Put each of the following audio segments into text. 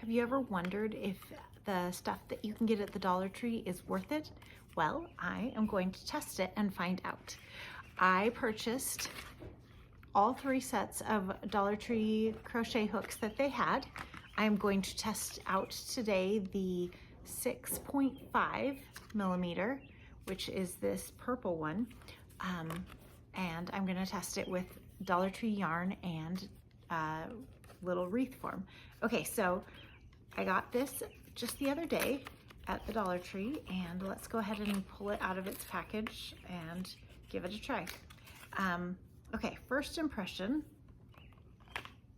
Have you ever wondered if the stuff that you can get at the Dollar Tree is worth it? Well, I am going to test it and find out. I purchased all 3 sets of Dollar Tree crochet hooks that they had. I am going to test out today the 6.5 millimeter, which is this purple one. And I'm gonna test it with Dollar Tree yarn and little wreath form. Okay, so I got this just the other day at the Dollar Tree, and let's go ahead and pull it out of its package and give it a try. Okay, first impression,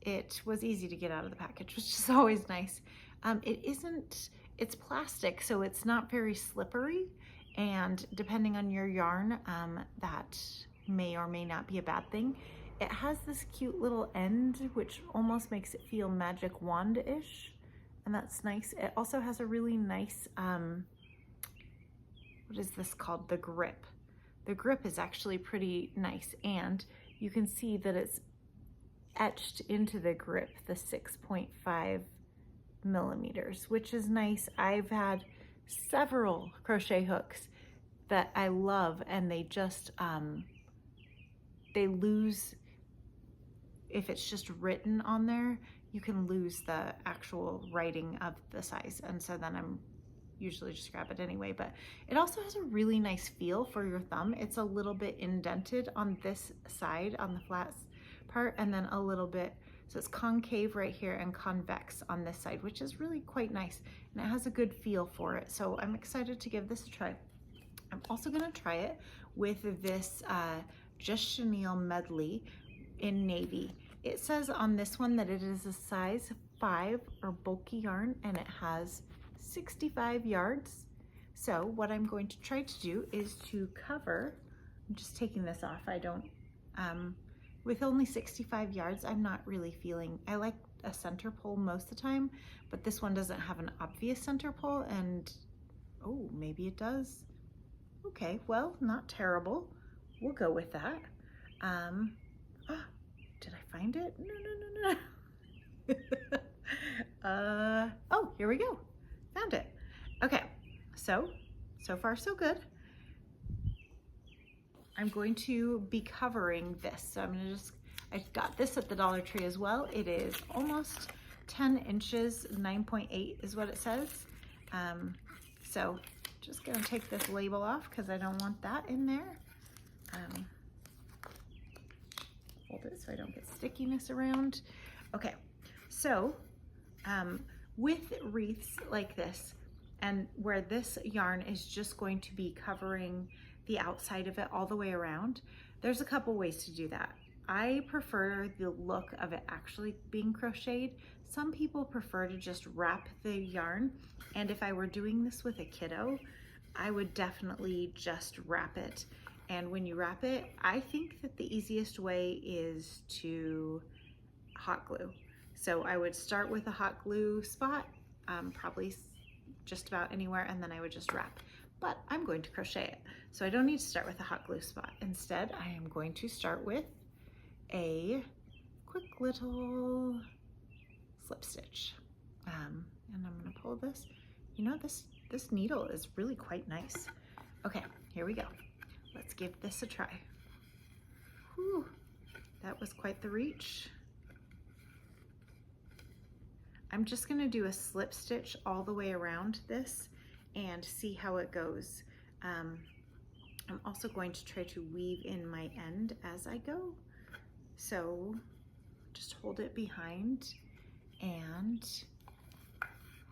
it was easy to get out of the package, which is always nice. It's plastic, so it's not very slippery, and depending on your yarn, that may or may not be a bad thing. It has this cute little end, which almost makes it feel magic wand-ish, and that's nice. It also has a really nice, what is this called? The grip. The grip is actually pretty nice, and you can see that it's etched into the grip, the 6.5 millimeters, which is nice. I've had several crochet hooks that I love, and they just, they lose, if it's just written on there, you can lose the actual writing of the size, and so then I'm usually just grab it anyway. But it also has a really nice feel for your thumb. It's a little bit indented on this side, on the flat part, and then a little bit, so it's concave right here and convex on this side, which is really quite nice, and it has a good feel for it. So I'm excited to give this a try. I'm also gonna try it with this Just Chenille medley in navy. It says on this one that it is a size 5 or bulky yarn, and it has 65 yards. So what I'm going to try to do is to cover, I'm just taking this off, I don't, with only 65 yards, I'm not really feeling, I like a center pull most of the time, but this one doesn't have an obvious center pull, and oh, maybe it does. Okay, well, not terrible. We'll go with that. Did I find it? No. Oh, here we go. Found it. Okay, so far so good. I'm going to be covering this. So I'm gonna I got this at the Dollar Tree as well. It is almost 10 inches, 9.8 is what it says. So just gonna take this label off because I don't want that in there. Hold it so I don't get stickiness around. Okay, so with wreaths like this, and where this yarn is just going to be covering the outside of it all the way around, there's a couple ways to do that. I prefer the look of it actually being crocheted. Some people prefer to just wrap the yarn, and if I were doing this with a kiddo, I would definitely just wrap it. And when you wrap it, I think that the easiest way is to hot glue. So I would start with a hot glue spot, probably just about anywhere, and then I would just wrap. But I'm going to crochet it, so I don't need to start with a hot glue spot. Instead, I am going to start with a quick little slip stitch. And I'm gonna pull this. You know, this needle is really quite nice. Okay, here we go. Let's give this a try. Whew, that was quite the reach. I'm just gonna do a slip stitch all the way around this and see how it goes. I'm also going to try to weave in my end as I go. So just hold it behind, and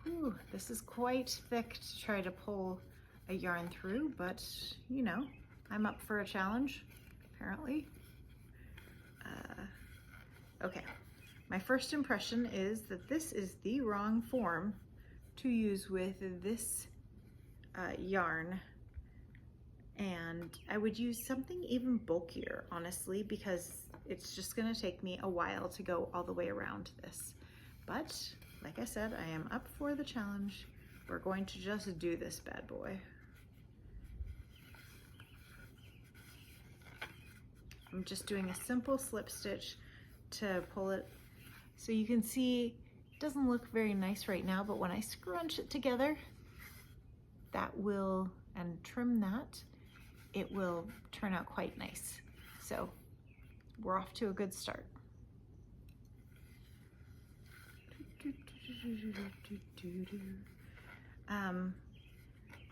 whew, this is quite thick to try to pull a yarn through, but you know, I'm up for a challenge, apparently. Okay, my first impression is that this is the wrong form to use with this yarn, and I would use something even bulkier, honestly, because it's just gonna take me a while to go all the way around this. But like I said, I am up for the challenge. We're going to just do this bad boy. I'm just doing a simple slip stitch to pull it. So you can see Doesn't look very nice right now, but when I scrunch it together, that will, and trim that, it will turn out quite nice. So we're off to a good start.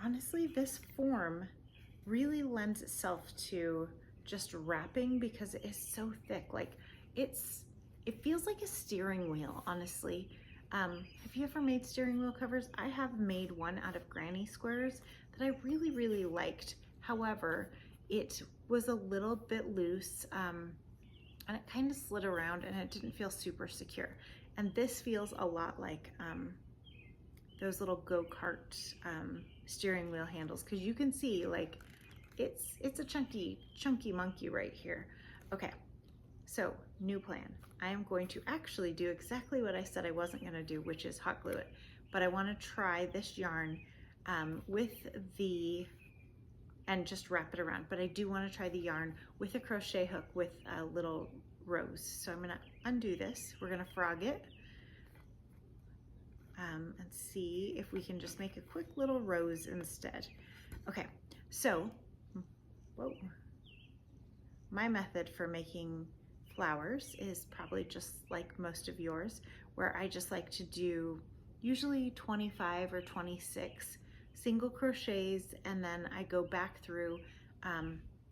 Honestly, this form really lends itself to just wrapping because it is so thick. Like it feels like a steering wheel, honestly. Have you ever made steering wheel covers? I have made one out of granny squares that I really, really liked. However, it was a little bit loose and it kind of slid around and it didn't feel super secure. And this feels a lot like those little go-kart steering wheel handles, because you can see like it's a chunky monkey right here. Okay, so new plan. I am going to actually do exactly what I said I wasn't going to do, which is hot glue it. But I want to try this yarn and just wrap it around. But I do want to try the yarn with a crochet hook with a little rose. So I'm going to undo this. We're going to frog it. And see if we can just make a quick little rose instead. Okay, so, whoa. My method for making flowers is probably just like most of yours, where I just like to do usually 25 or 26 single crochets, and then I go back through,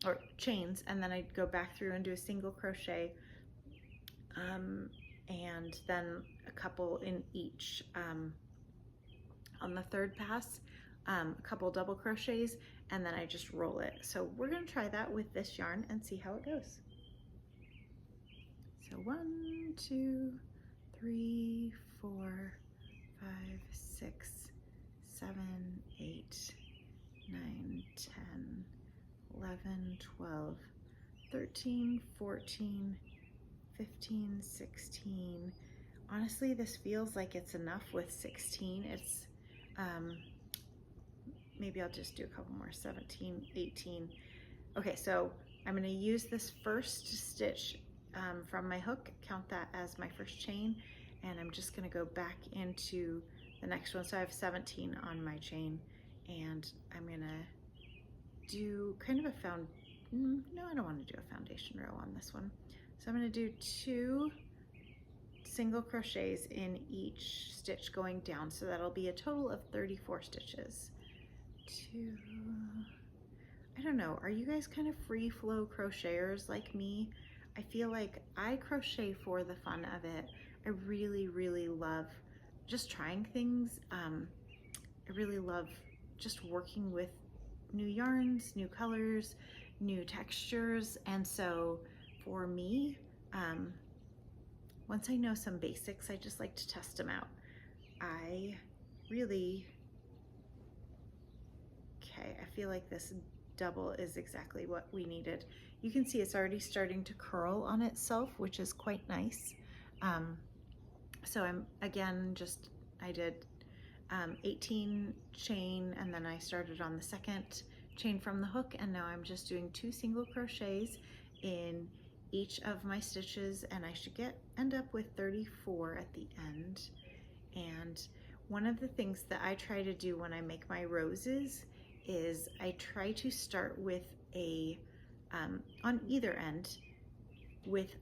or chains, and then I go back through and do a single crochet, and then a couple in each. On the third pass, a couple double crochets, and then I just roll it. So we're going to try that with this yarn and see how it goes. So 1, 2, 3, 4, 5, 6, 7, 8, 9, 10, 11, 12, 13, 14, 15, 16. Honestly, this feels like it's enough with 16. It's maybe I'll just do a couple more, 17, 18. Okay, so I'm going to use this first stitch from my hook, count that as my first chain, and I'm just going to go back into the next one. So I have 17 on my chain, and I'm going to do kind of a no, I don't want to do a foundation row on this one. So I'm going to do 2 single crochets in each stitch going down, so that'll be a total of 34 stitches. 2, I don't know, are you guys kind of free flow crocheters like me? I feel like I crochet for the fun of it. I really, really love just trying things. I really love just working with new yarns, new colors, new textures, and so for me, once I know some basics, I just like to test them out. I feel like this double is exactly what we needed. You can see it's already starting to curl on itself, which is quite nice. So I'm, again, I did 18 chain, and then I started on the second chain from the hook, and now I'm just doing 2 single crochets in each of my stitches, and I should end up with 34 at the end. And one of the things that I try to do when I make my roses is I try to start with on either end with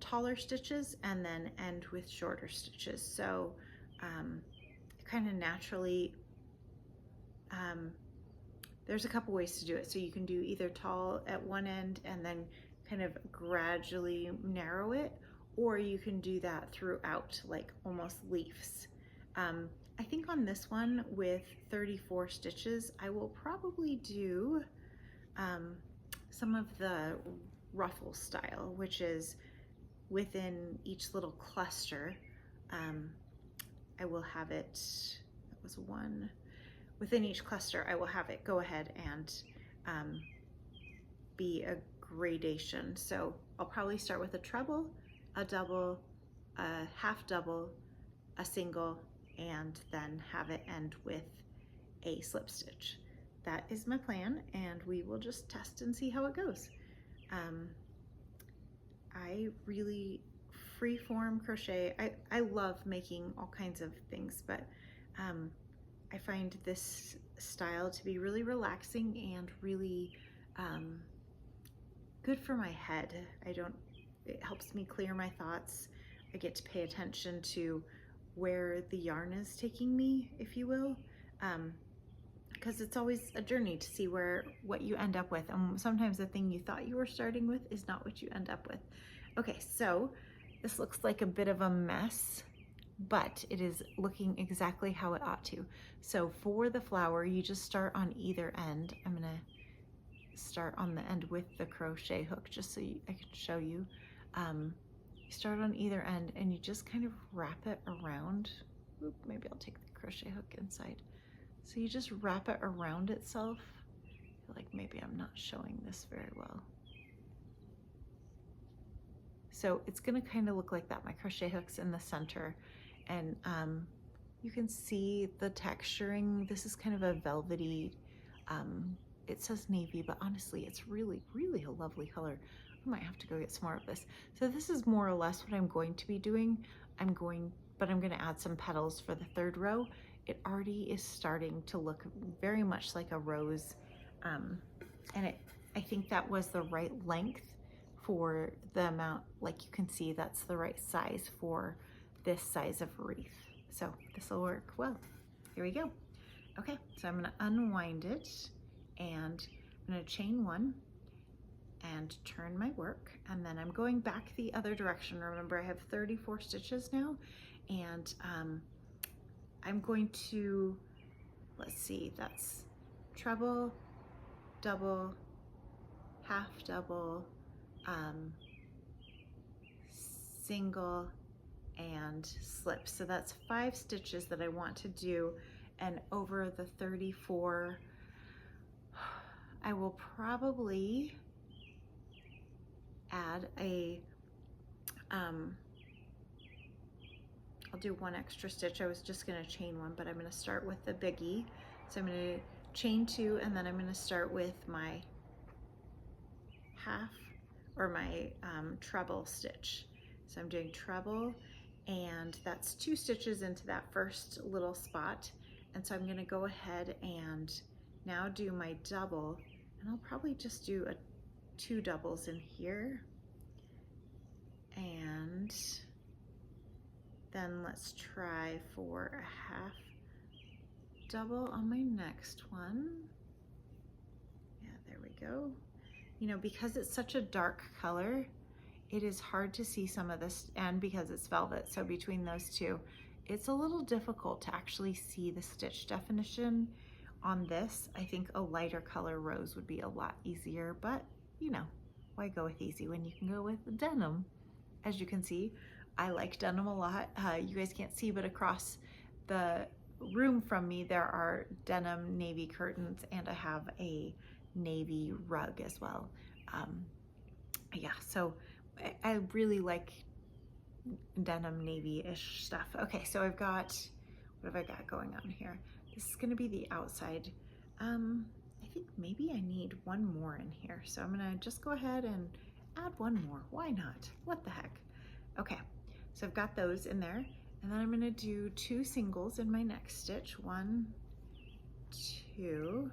taller stitches and then end with shorter stitches. So kind of naturally, there's a couple ways to do it. So you can do either tall at one end and then kind of gradually narrow it, or you can do that throughout, like almost leaves. I think on this one with 34 stitches, I will probably do some of the ruffle style, which is within each little cluster. I will have it, that was 1, within each cluster I will have it go ahead and be a gradation. So I'll probably start with a treble, a double, a half double, a single, and then have it end with a slip stitch. That is my plan, and we will just test and see how it goes. I really free-form crochet. I love making all kinds of things, but I find this style to be really relaxing and really good for my head. It helps me clear my thoughts. I get to pay attention to where the yarn is taking me, if you will, because it's always a journey to see what you end up with. And sometimes the thing you thought you were starting with is not what you end up with. Okay, so this looks like a bit of a mess, but it is looking exactly how it ought to. So for the flower, you just start on either end. I'm gonna start on the end with the crochet hook just so I can show you. You start on either end and you just kind of wrap it around. Oop, maybe I'll take the crochet hook inside. So you just wrap it around itself. I feel like maybe I'm not showing this very well. So it's gonna kind of look like that. My crochet hook's in the center, and you can see the texturing. This is kind of a velvety, it says navy, but honestly, it's really, really a lovely color. I might have to go get some more of this. So this is more or less what I'm going to be doing. But I'm gonna add some petals for the third row. It already is starting to look very much like a rose. And I think that was the right length for the amount. Like you can see, that's the right size for this size of wreath. So this will work well. Here we go. Okay, so I'm gonna unwind it and I'm gonna chain one and turn my work, and then I'm going back the other direction. Remember, I have 34 stitches now, and I'm going to, let's see, that's treble, double, half double, single, and slip. So that's 5 stitches that I want to do, and over the 34, I will probably add I'll do one extra stitch. I was just gonna chain one, but I'm gonna start with the biggie. So I'm gonna chain 2, and then I'm gonna start with my half or my treble stitch. So I'm doing treble, and that's 2 stitches into that first little spot. And so I'm gonna go ahead and now do my double, and I'll probably just do 2 doubles in here, and then let's try for a half double on my next one. Yeah, there we go. You know, because it's such a dark color, it is hard to see some of this, and because it's velvet, so between those two, it's a little difficult to actually see the stitch definition on this. I think a lighter color rose would be a lot easier, but you know, why go with easy when you can go with denim? As you can see, I like denim a lot. You guys can't see, but across the room from me, there are denim navy curtains, and I have a navy rug as well. Yeah, so I really like denim navy-ish stuff. Okay, so I've got, what have I got going on here? This is gonna be the outside. I think maybe I need one more in here. So I'm gonna just go ahead and add one more. Why not? What the heck? Okay, so I've got those in there, and then I'm gonna do 2 singles in my next stitch. 1, 2,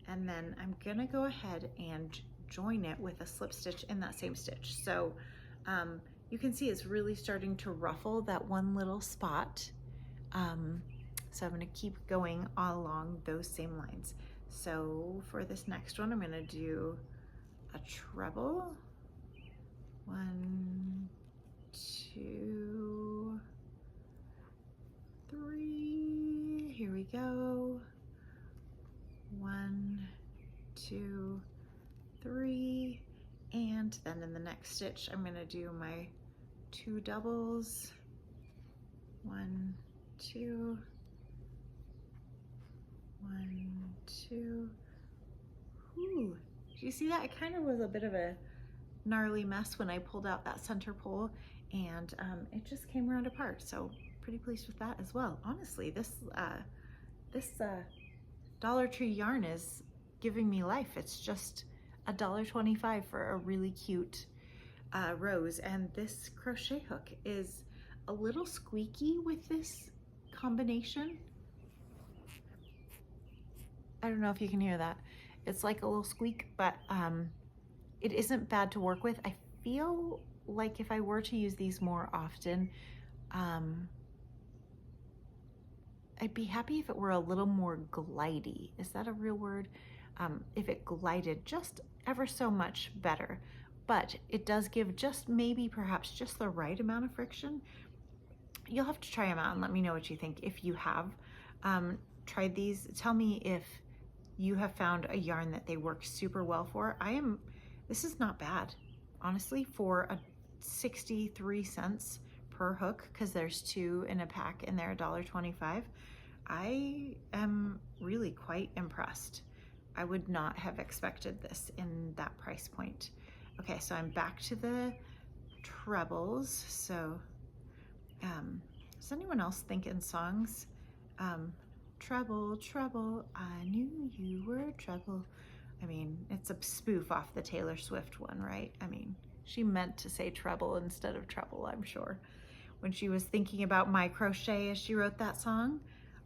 and then I'm gonna go ahead and join it with a slip stitch in that same stitch. So you can see it's really starting to ruffle that one little spot. So I'm gonna keep going all along those same lines. So for this next one, I'm gonna do a treble. 1, 2, 3, here we go. 1, 2, 3, and then in the next stitch, I'm gonna do my 2 doubles. 1, 2, 1, 2. Ooh, do you see that? It kind of was a bit of a gnarly mess when I pulled out that center pole, and it just came around apart. So pretty pleased with that as well. Honestly, this Dollar Tree yarn is giving me life. It's just $1.25 for a really cute rows, and this crochet hook is a little squeaky with this combination. I don't know if you can hear that. It's like a little squeak, but it isn't bad to work with. I feel like if I were to use these more often, I'd be happy if it were a little more glidey. Is that a real word? If it glided just ever so much better, but it does give just maybe perhaps just the right amount of friction. You'll have to try them out and let me know what you think. If you have tried these, tell me if you have found a yarn that they work super well for. This is not bad, honestly, for a 63 cents per hook, because there's 2 in a pack and they're $1.25. I am really quite impressed. I would not have expected this in that price point. Okay, so I'm back to the trebles. So does anyone else think in songs? Treble, treble, I knew you were trouble. I mean, it's a spoof off the Taylor Swift one, right? I mean, she meant to say treble instead of trouble, I'm sure, when she was thinking about my crochet as she wrote that song.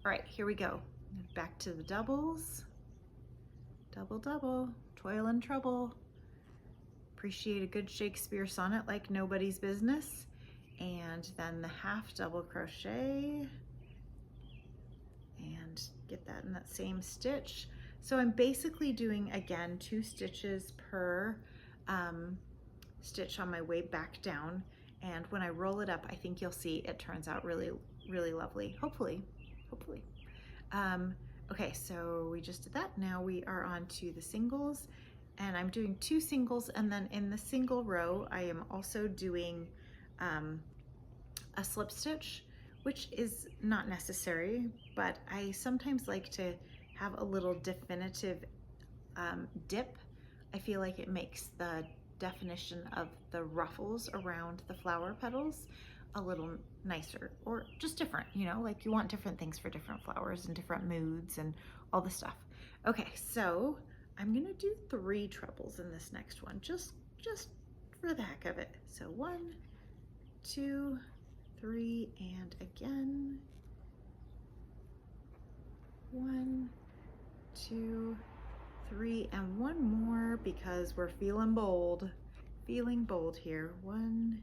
All right, here we go. Back to the doubles. Double, double, toil and trouble. Appreciate a good Shakespeare sonnet like nobody's business. And then the half double crochet and get that in that same stitch. So I'm basically doing, again, 2 stitches per stitch on my way back down. And when I roll it up, I think you'll see it turns out really, really lovely. Hopefully. Okay, so we just did that. Now we are on to the singles, and I'm doing 2 singles, and then in the single row, I am also doing a slip stitch, which is not necessary, but I sometimes like to have a little definitive dip. I feel like it makes the definition of the ruffles around the flower petals a little nicer, or just different, you know, like you want different things for different flowers and different moods and all the stuff. Okay, so I'm gonna do 3 trebles in this next one, just for the heck of it. So 1, 2, 3, and again. 1, 2, 3, and 1 more because we're feeling bold here. 1,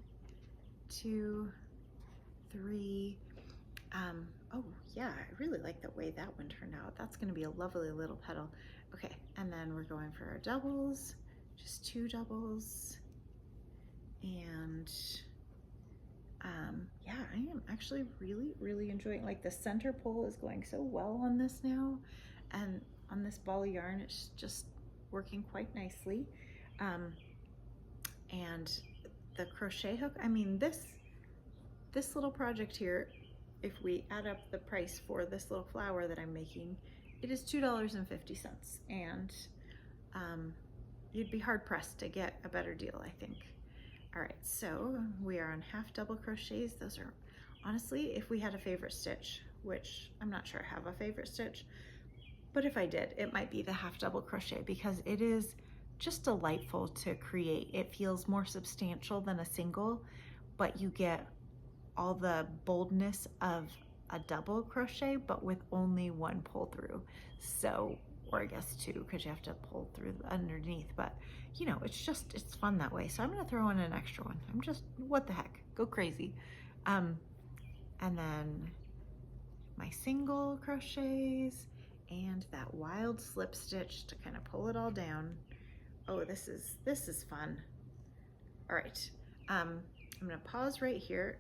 2, 3. Oh yeah, I really like the way that one turned out. That's going to be a lovely little petal. Okay, and then we're going for our doubles, just 2 doubles, and yeah, I am actually really enjoying, like, the center pull is going so well on this now, and on this ball of yarn it's just working quite nicely. And the crochet hook, I mean, this little project here, if we add up the price for this little flower that I'm making, it is $2.50, and you'd be hard pressed to get a better deal, I think. All right, so we are on half double crochets. Those are, honestly, if we had a favorite stitch, which I'm not sure I have a favorite stitch, but if I did, it might be the half double crochet, because it is just delightful to create. It feels more substantial than a single, but you get all the boldness of a double crochet, but with only 1 pull through. So, or I guess 2, because you have to pull through underneath, but you know, it's fun that way. So I'm gonna throw in an extra one. I'm just, what the heck, go crazy. And then my single crochets and that wild slip stitch to kind of pull it all down. Oh, this is fun. All right, I'm gonna pause right here,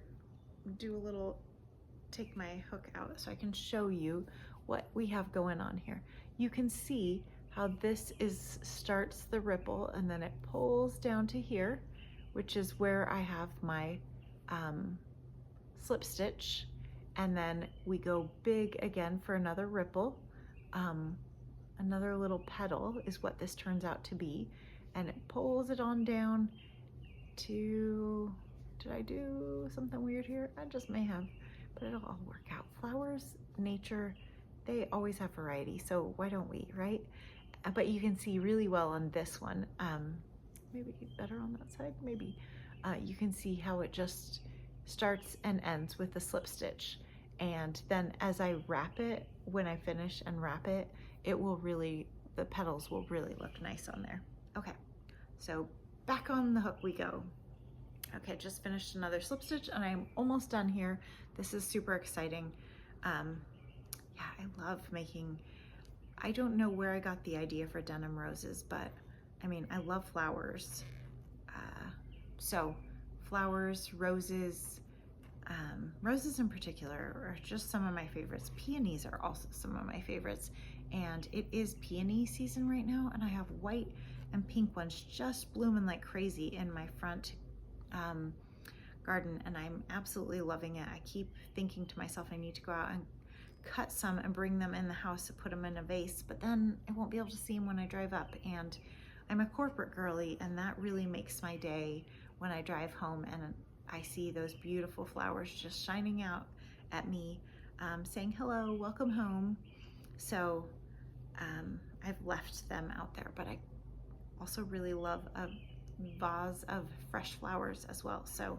do a little, take my hook out so I can show you what we have going on here. You can see how this starts the ripple, and then it pulls down to here, which is where I have my slip stitch, and then we go big again for another ripple. Another little petal is what this turns out to be, and it pulls it on down to, did I do something weird here? I just may have, but it'll all work out. Flowers, nature, they always have variety, so why don't we, right? But you can see really well on this one. Maybe better on that side, maybe. you can see how it just starts and ends with the slip stitch. And then as I wrap it, when I finish and wrap it, it will really, the petals will really look nice on there. Okay, so back on the hook we go. Okay, just finished another slip stitch and I'm almost done here. This is super exciting. Yeah, I love making, I don't know where I got the idea for denim roses, but I mean, I love flowers. So flowers, roses, roses in particular are just some of my favorites. Peonies are also some of my favorites. And it is peony season right now, and I have white and pink ones just blooming like crazy in my front garden, and I'm absolutely loving it. I keep thinking to myself, I need to go out and cut some and bring them in the house to put them in a vase, but then I won't be able to see them when I drive up. And I'm a corporate girly, and that really makes my day when I drive home and I see those beautiful flowers just shining out at me, saying hello, welcome home. So I've left them out there, but I also really love a vase of fresh flowers as well. So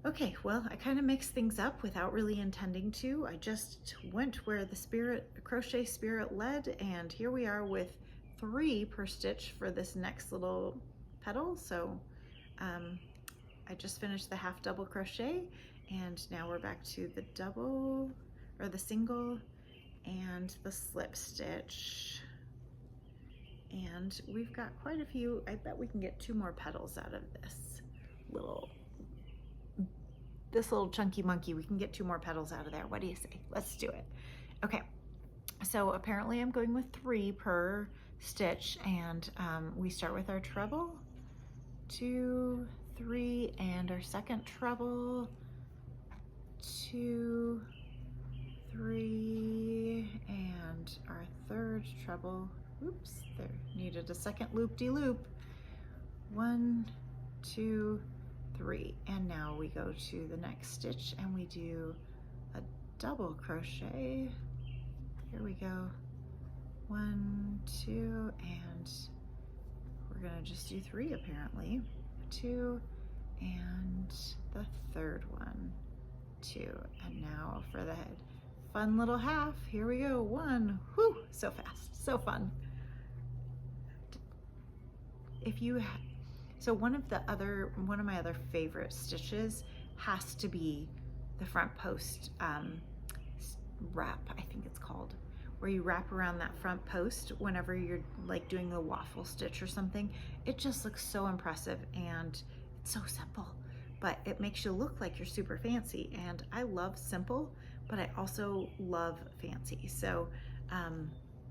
okay, well, I kind of mixed things up without really intending to. I just went where the crochet spirit led, and here we are with 3 per stitch for this next little petal. So I just finished the half double crochet, and now we're back to the double, or the single, and the slip stitch. And we've got quite a few. I bet we can get 2 more petals out of this little chunky monkey. We can get 2 more petals out of there. What do you say? Let's do it. Okay, so apparently I'm going with 3 per stitch, and we start with our treble, 2, 3, and our second treble, 2, 3, and our third treble. Oops, there, needed a second loop-de-loop. 1, 2, 3, and now we go to the next stitch and we do a double crochet. Here we go, 1, 2, and we're gonna just do 3 apparently. 2, and the third one, 2, and now for the fun little half. Here we go, 1. Whew, so fast, so fun. So one of my other favorite stitches has to be the front post wrap, I think it's called, where you wrap around that front post whenever you're like doing the waffle stitch or something. It just looks so impressive, and it's so simple, but it makes you look like you're super fancy. And I love simple, but I also love fancy. So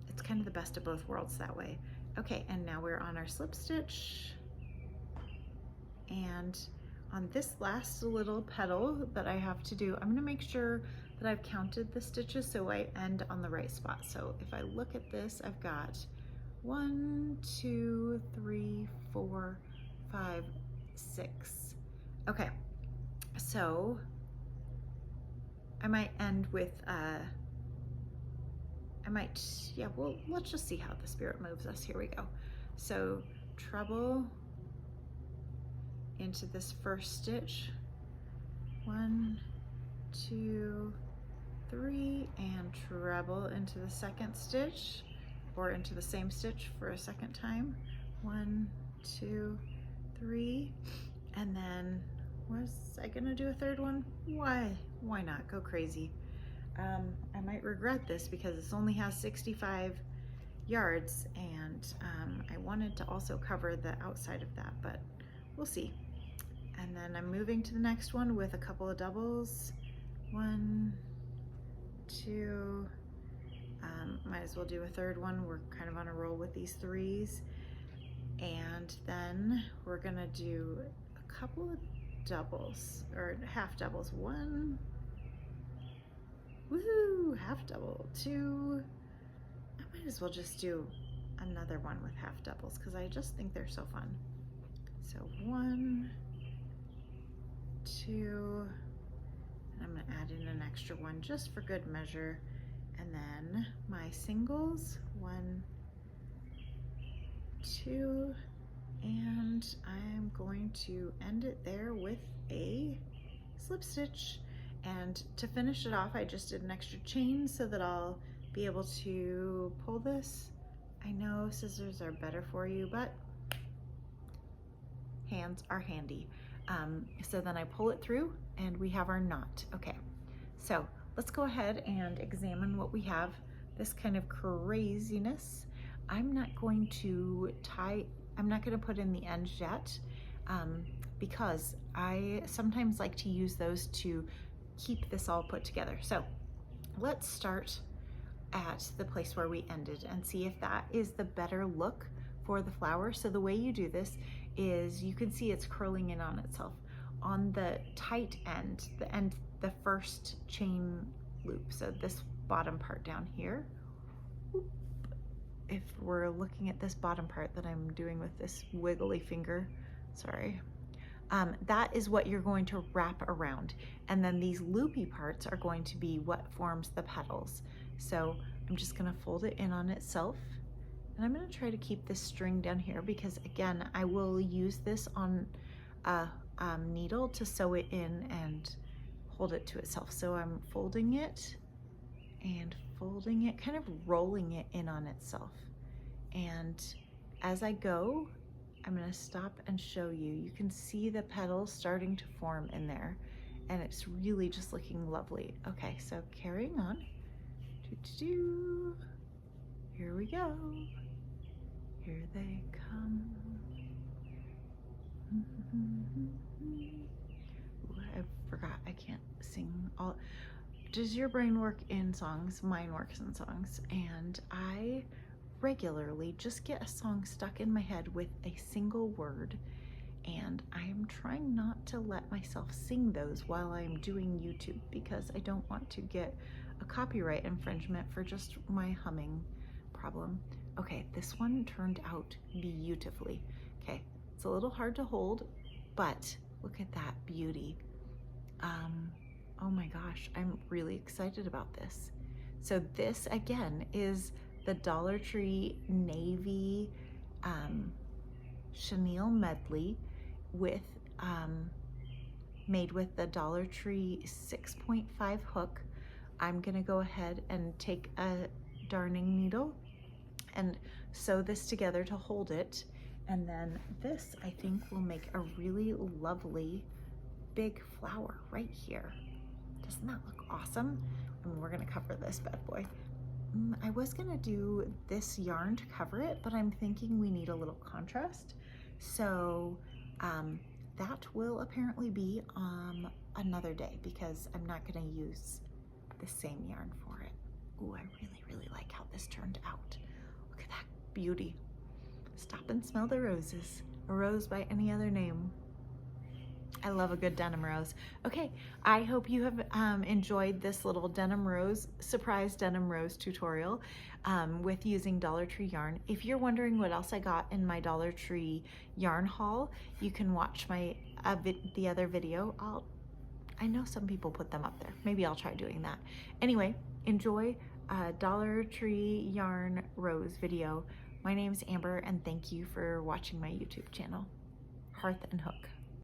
it's kind of the best of both worlds that way. Okay, and now we're on our slip stitch. And on this last little petal that I have to do, I'm gonna make sure that I've counted the stitches so I end on the right spot. So if I look at this, I've got 1, 2, 3, 4, 5, 6. Okay, so I might end with, well, let's just see how the spirit moves us. Here we go. So treble into this first stitch, 1, 2, 3, and treble into the second stitch, or into the same stitch for a second time, 1, 2, 3, and then was I gonna do a third one? Why not? Go crazy. I might regret this because this only has 65 yards, and I wanted to also cover the outside of that, but we'll see. And then I'm moving to the next one with a couple of doubles. 1, 2, might as well do a third one. We're kind of on a roll with these 3s. And then we're gonna do a couple of doubles, or half doubles. 1, woohoo, half double. 2, I might as well just do another one with half doubles because I just think they're so fun. So 1, 2, and I'm gonna add in an extra one just for good measure. And then my singles, 1, 2, And I'm going to end it there with a slip stitch. And to finish it off, I just did an extra chain so that I'll be able to pull this. I know scissors are better for you, but hands are handy. So then I pull it through and we have our knot. Okay, so let's go ahead and examine what we have. This kind of craziness. I'm not going to put in the ends yet because I sometimes like to use those to keep this all put together. So let's start at the place where we ended and see if that is the better look for the flower. So the way you do this is you can see it's curling in on itself. On the tight end, the first chain loop, so this bottom part down here, if we're looking at this bottom part that I'm doing with this wiggly finger, sorry, that is what you're going to wrap around. And then these loopy parts are going to be what forms the petals. So I'm just gonna fold it in on itself. And I'm gonna try to keep this string down here because again, I will use this on a needle to sew it in and hold it to itself. So I'm folding it and folding it, kind of rolling it in on itself. And as I go, I'm gonna stop and show you. You can see the petals starting to form in there and it's really just looking lovely. Okay, so carrying on. Here we go. Here they come. Ooh, I forgot, I can't sing all. Does your brain work in songs? Mine works in songs. And I regularly just get a song stuck in my head with a single word. And I'm trying not to let myself sing those while I'm doing YouTube because I don't want to get a copyright infringement for just my humming problem. Okay, this one turned out beautifully. Okay, it's a little hard to hold, but look at that beauty. Oh my gosh, I'm really excited about this. So this again is the Dollar Tree Navy chenille medley with made with the Dollar Tree 6.5 hook. I'm gonna go ahead and take a darning needle and sew this together to hold it. And then this, I think, will make a really lovely big flower right here. Doesn't that look awesome? And we're gonna cover this bad boy. I was gonna do this yarn to cover it, but I'm thinking we need a little contrast. So that will apparently be another day because I'm not gonna use the same yarn for it. Ooh, I really, really like how this turned out. Look at that beauty. Stop and smell the roses. A rose by any other name. I love a good denim rose. Okay, I hope you have enjoyed this little denim rose, surprise denim rose tutorial with using Dollar Tree yarn. If you're wondering what else I got in my Dollar Tree yarn haul, you can watch my the other video. I know some people put them up there. Maybe I'll try doing that. Anyway, enjoy Dollar Tree yarn rose video. My name's Amber and thank you for watching my YouTube channel, Hearth and Hook.